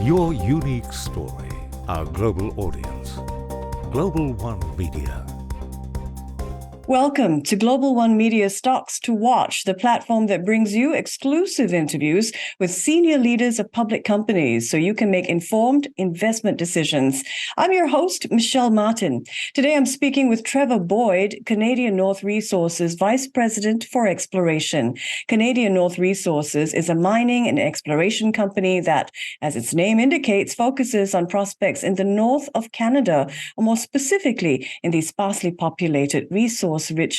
Your unique story, our global audience. Global One Media. Welcome to Global One Media Stocks to Watch, the platform that brings you exclusive interviews with senior leaders of public companies so you can make informed investment decisions. I'm your host, Michelle Martin. Today I'm speaking with Trevor Boyd, Canadian North Resources Vice President for Exploration. Canadian North Resources is a mining and exploration company that, as its name indicates, focuses on prospects in the north of Canada, or more specifically in the sparsely populated resource-rich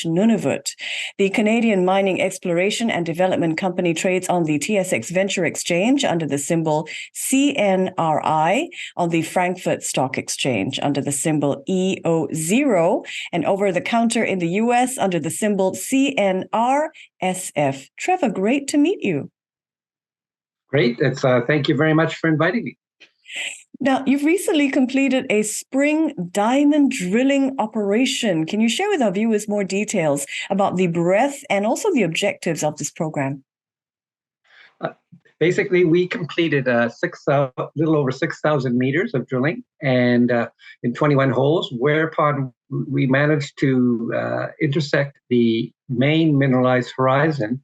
Nunavut. The Canadian Mining Exploration and Development Company trades on the TSX Venture Exchange under the symbol CNRI, on the Frankfurt Stock Exchange under the symbol EO0, and over the counter in the US under the symbol CNRSF. Trevor, great to meet you. Great. Thank you very much for inviting me. Now, you've recently completed a spring diamond drilling operation. Can you share with our viewers more details about the breadth and also the objectives of this program? Basically, we completed a little over 6,000 meters of drilling and in 21 holes, whereupon we managed to intersect the main mineralized horizon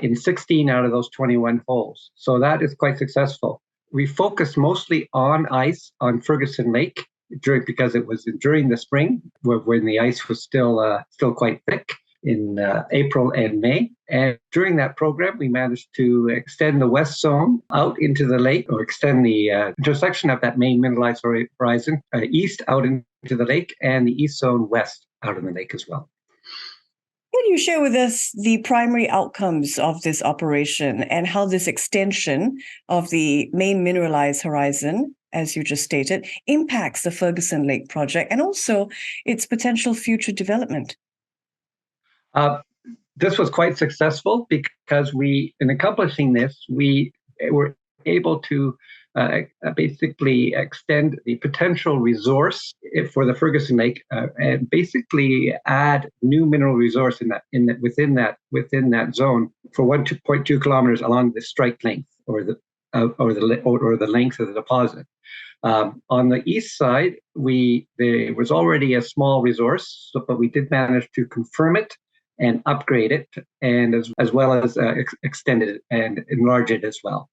in 16 out of those 21 holes. So that is quite successful. We focused mostly on ice on Ferguson Lake because it was during the spring when the ice was still quite thick in April and May. And during that program, we managed to extend the west zone out into the lake, or extend the intersection of that main mineralized horizon east out into the lake, and the east zone west out in the lake as well. Can you share with us the primary outcomes of this operation and how this extension of the main mineralized horizon, as you just stated, impacts the Ferguson Lake Project and also its potential future development? This was quite successful because in accomplishing this, we were able to basically extend the potential resource for the Ferguson Lake and basically add new mineral resource within that zone for 1.2 kilometers along the strike length or the length of the deposit. On the east side, there was already a small resource, but we did manage to confirm it and upgrade it, and as well as extend it and enlarge it as well.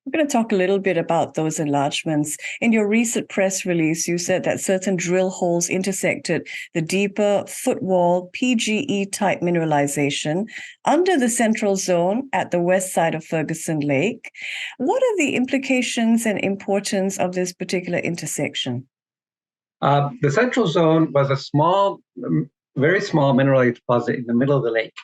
We're going to talk a little bit about those enlargements. In your recent press release, you said that certain drill holes intersected the deeper footwall PGE type mineralization under the central zone at the west side of Ferguson Lake. What are the implications and importance of this particular intersection? The central zone was a very small mineralized deposit in the middle of the lake.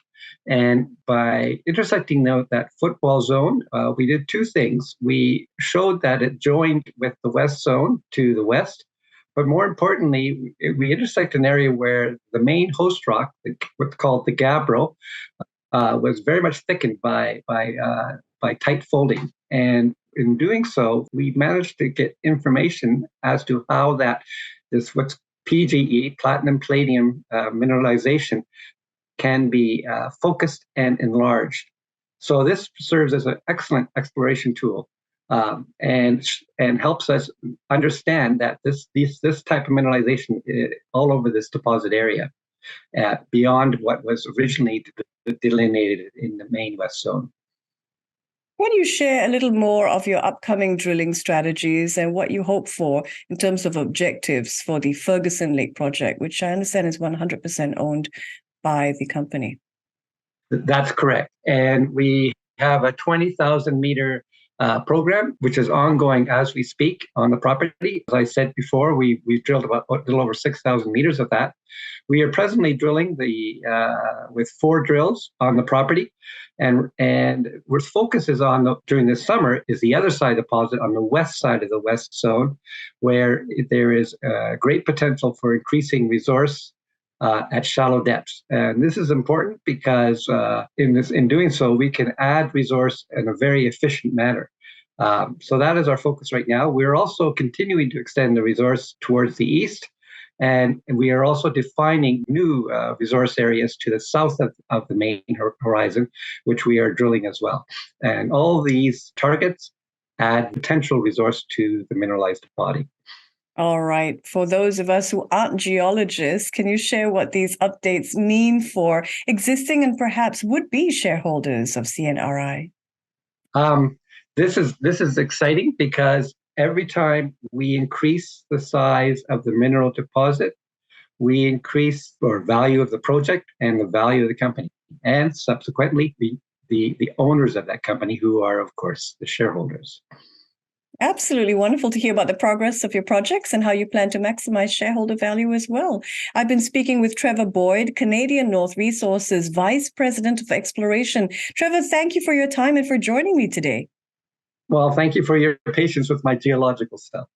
And by intersecting that footwall zone, we did two things. We showed that it joined with the west zone to the west, but more importantly, we intersect an area where the main host rock, what's called the gabbro, was very much thickened by tight folding. And in doing so, we managed to get information as to how what's PGE, platinum palladium mineralization, can be focused and enlarged. So this serves as an excellent exploration tool and helps us understand that this type of mineralization all over this deposit area beyond what was originally delineated in the main west zone. Can you share a little more of your upcoming drilling strategies and what you hope for in terms of objectives for the Ferguson Lake Project, which I understand is 100% owned by the company? That's correct. And we have a 20,000 meter program, which is ongoing as we speak on the property. As I said before, we've drilled about a little over 6,000 meters of that. We are presently drilling with 4 drills on the property. And where focus is on during this summer is the other side deposit on the west side of the west zone, where there is great potential for increasing resource at shallow depths. And this is important because in doing so, we can add resource in a very efficient manner. So that is our focus right now. We're also continuing to extend the resource towards the east, and we are also defining new resource areas to the south of the main horizon, which we are drilling as well. And all these targets add potential resource to the mineralized body. All right. For those of us who aren't geologists, can you share what these updates mean for existing and perhaps would-be shareholders of CNRI? This is exciting because every time we increase the size of the mineral deposit, we increase the value of the project and the value of the company, and subsequently the owners of that company, who are, of course, the shareholders. Absolutely wonderful to hear about the progress of your projects and how you plan to maximize shareholder value as well. I've been speaking with Trevor Boyd, Canadian North Resources Vice President of Exploration. Trevor, thank you for your time and for joining me today. Well, thank you for your patience with my geological stuff.